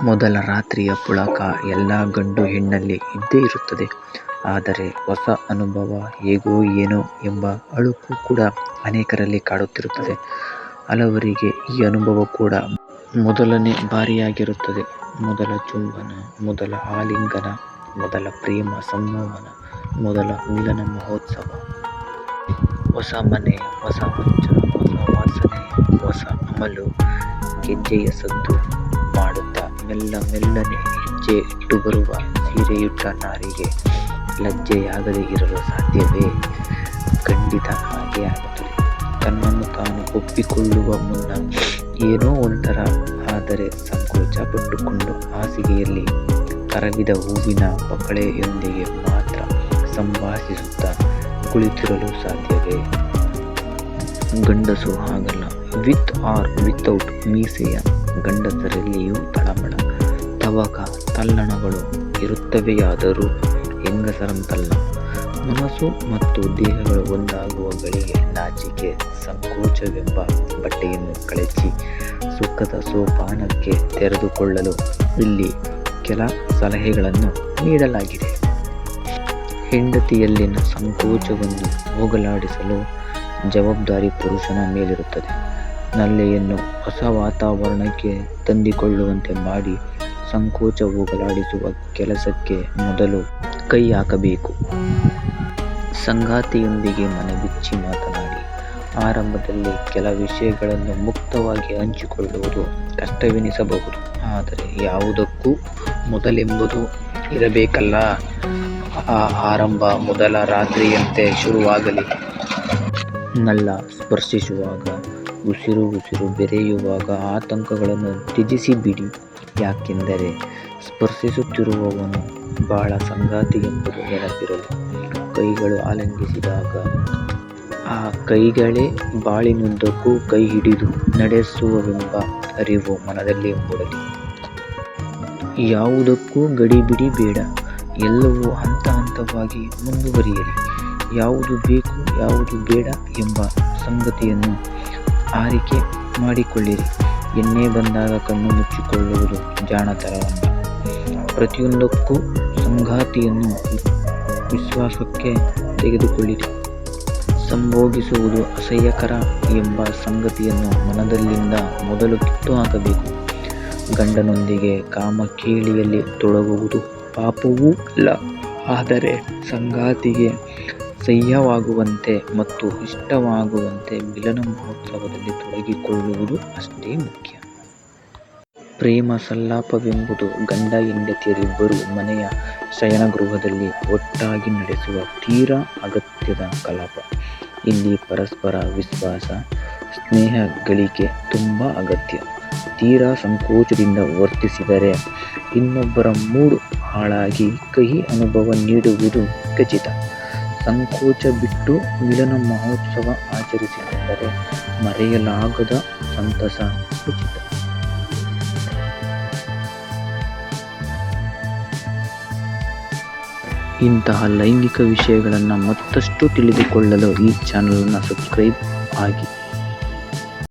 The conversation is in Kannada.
ಮೊದಲ ರಾತ್ರಿಯ ಪುಳಕ ಎಲ್ಲ ಗಂಡು ಹೆಣ್ಣಲ್ಲಿ ಇದ್ದೇ ಇರುತ್ತದೆ. ಆದರೆ ಹೊಸ ಅನುಭವ ಹೇಗೋ ಏನೋ ಎಂಬ ಅಳುಕು ಕೂಡ ಅನೇಕರಲ್ಲಿ ಕಾಡುತ್ತಿರುತ್ತದೆ. ಹಲವರಿಗೆ ಈ ಅನುಭವ ಕೂಡ ಮೊದಲನೇ ಬಾರಿಯಾಗಿರುತ್ತದೆ. ಮೊದಲ ಚುಂಬನ, ಮೊದಲ ಆಲಿಂಗನ, ಮೊದಲ ಪ್ರೇಮ ಸಂಮೋಹನ, ಮೊದಲ ಮಿಲನ ಮಹೋತ್ಸವ. ಹೊಸ ಮನೆ, ಹೊಸ ಮಂಚ, ಹೊಸ ವಾಸನೆ, ಹೊಸ ಅಮಲು. ಗೆಜ್ಜೆಯ ಸದ್ದು ಮಾಡುತ್ತಾ ಮೆಲ್ಲನೆ ಹೆಜ್ಜೆ ಇಟ್ಟು ಬರುವ ಸೀರೆಯುಟ್ಟ ನಾರಿಗೆ ಲಜ್ಜೆಯಾಗದೆ ಇರಲು ಸಾಧ್ಯವೇ? ಖಂಡಿತ ಹಾಗೆ ಆಗುತ್ತದೆ. ತನ್ನನ್ನು ತಾನು ಒಪ್ಪಿಕೊಳ್ಳುವ ಮುನ್ನ ಏನೋ ಒಂಥರ, ಆದರೆ ಸಂಕೋಚ ಪಟ್ಟುಕೊಂಡು ಹಾಸಿಗೆಯಲ್ಲಿ ಕರಗಿದ ಹೂವಿನ ಬಕಳೆಯೊಂದಿಗೆ ಮಾತ್ರ ಸಂಭಾಷಿಸುತ್ತಾ ಕುಳಿತಿರಲು ಸಾಧ್ಯವೇ? ಗಂಡಸು ಹಾಗಲ್ಲ. ವಿತ್ ಆರ್ ವಿತೌಟ್ ಮೀಸೆಯ ಗಂಡಸರಲ್ಲಿಯೂ ತಳಮಳ, ತವಕ, ತಲ್ಲಣಗಳು ಇರುತ್ತವೆಯಾದರೂ ಹೆಂಗಸರಂತಲ್ಲ. ಮನಸ್ಸು ಮತ್ತು ದೇಹಗಳು ಒಂದಾಗುವ ಗಳಿಗೆ ನಾಚಿಕೆ, ಸಂಕೋಚವೆಂಬ ಬಟ್ಟೆಯನ್ನು ಕಳಚಿ ಸುಖದ ಸೋಪಾನಕ್ಕೆ ತೆರೆದುಕೊಳ್ಳಲು ಇಲ್ಲಿ ಕೆಲ ಸಲಹೆಗಳನ್ನು ನೀಡಲಾಗಿದೆ. ಹೆಂಡತಿಯಲ್ಲಿನ ಸಂಕೋಚವನ್ನು ಹೋಗಲಾಡಿಸಲು ಜವಾಬ್ದಾರಿ ಪುರುಷನ ಮೇಲಿರುತ್ತದೆ. ನಲ್ಲೆಯನ್ನು ಹೊಸ ವಾತಾವರಣಕ್ಕೆ ತಂದಿಕೊಳ್ಳುವಂತೆ ಮಾಡಿ ಸಂಕೋಚ ಹೋಗಲಾಡಿಸುವ ಕೆಲಸಕ್ಕೆ ಮೊದಲು ಕೈ ಹಾಕಬೇಕು. ಸಂಗಾತಿಯೊಂದಿಗೆ ಮನಬಿಚ್ಚಿ ಮಾತನಾಡಿ ಆರಂಭದಲ್ಲಿ ಕೆಲ ವಿಷಯಗಳನ್ನು ಮುಕ್ತವಾಗಿ ಹಂಚಿಕೊಳ್ಳುವುದು ಕಷ್ಟವೆನಿಸಬಹುದು. ಆದರೆ ಯಾವುದಕ್ಕೂ ಮೊದಲೆಂಬುದು ಇರಬೇಕಲ್ಲ. ಆ ಆರಂಭ ಮೊದಲ ರಾತ್ರಿಯಂತೆ ಶುರುವಾಗಲಿ. ನಲ್ಲ ಸ್ಪರ್ಶಿಸುವಾಗ, ಉಸಿರು ಬೆರೆಯುವಾಗ ಆತಂಕಗಳನ್ನು ತ್ಯಜಿಸಿಬಿಡಿ. ಯಾಕೆಂದರೆ ಸ್ಪರ್ಶಿಸುತ್ತಿರುವವನು ಬಾಳ ಸಂಗಾತಿ ಎಂಬುದು ನೆನಪಿರಲಿ. ಕೈಗಳು ಆಲಿಂಗಿಸಿದಾಗ ಆ ಕೈಗಳೇ ಬಾಳಿನುದ್ದಕ್ಕೂ ಕೈ ಹಿಡಿದು ನಡೆಸುವವೆಂಬ ಅರಿವು ಮನದಲ್ಲಿ ಮೂಡಲಿ. ಯಾವುದಕ್ಕೂ ಗಡಿಬಿಡಿ ಬೇಡ. ಎಲ್ಲವೂ ಹಂತವಾಗಿ ಮುಂದುವರಿಯಲಿ. ಯಾವುದು ಬೇಕು, ಯಾವುದು ಬೇಡ ಎಂಬ ಸಂಗತಿಯನ್ನು ಆರಿಕೆ ಮಾಡಿಕೊಳ್ಳಿರಿ. ಎಣ್ಣೆ ಬಂದಾಗ ಕಣ್ಣು ಮುಚ್ಚಿಕೊಳ್ಳುವುದು ಜಾಣತನವಲ್ಲ. ಪ್ರತಿಯೊಂದಕ್ಕೂ ಸಂಗಾತಿಯನ್ನು ವಿಶ್ವಾಸಕ್ಕೆ ತೆಗೆದುಕೊಳ್ಳಿರಿ. ಸಂಭೋಗಿಸುವುದು ಅಸಹ್ಯಕರ ಎಂಬ ಸಂಗತಿಯನ್ನು ಮನದಲ್ಲಿಂದ ಮೊದಲು ಕಿತ್ತು ಹಾಕಬೇಕು. ಗಂಡನೊಂದಿಗೆ ಕಾಮಕೇಳಿಯಲ್ಲಿ ತೊಡಗುವುದು ಪಾಪವೂ ಅಲ್ಲ. ಆದರೆ ಸಂಗಾತಿಗೆ ಸಹ್ಯವಾಗುವಂತೆ ಮತ್ತು ಇಷ್ಟವಾಗುವಂತೆ ಮಿಲನ ಮಹೋತ್ಸವದಲ್ಲಿ ತೊಡಗಿಕೊಳ್ಳುವುದು ಅಷ್ಟೇ ಮುಖ್ಯ. ಪ್ರೇಮ ಸಲ್ಲಾಪವೆಂಬುದು ಗಂಡ ಹೆಂಡತಿಯರಿಬ್ಬರೂ ಮನೆಯ ಶಯನಗೃಹದಲ್ಲಿ ಒಟ್ಟಾಗಿ ನಡೆಸುವ ತೀರಾ ಅಗತ್ಯದ ಕಲಾಪ. ಇಲ್ಲಿ ಪರಸ್ಪರ ವಿಶ್ವಾಸ, ಸ್ನೇಹ ಗಳಿಕೆ ತುಂಬ ಅಗತ್ಯ. ತೀರಾ ಸಂಕೋಚದಿಂದ ವರ್ತಿಸಿದರೆ ಇನ್ನೊಬ್ಬರ ಮೂಡ್ ಹಾಳಾಗಿ ಕಹಿ ಅನುಭವ ನೀಡುವುದು ಖಚಿತ. ಸಂಕೋಚ ಬಿಟ್ಟು ಮಿಲನ ಮಹೋತ್ಸವ ಆಚರಿಸಿಕೊಂಡರೆ ಮರೆಯಲಾಗದ ಸಂತಸ ಉಚಿತ. ಇಂತಹ ಲೈಂಗಿಕ ವಿಷಯಗಳನ್ನು ಮತ್ತಷ್ಟು ತಿಳಿದುಕೊಳ್ಳಲು ಈ ಚಾನಲನ್ನು ಸಬ್ಸ್ಕ್ರೈಬ್ ಆಗಿ.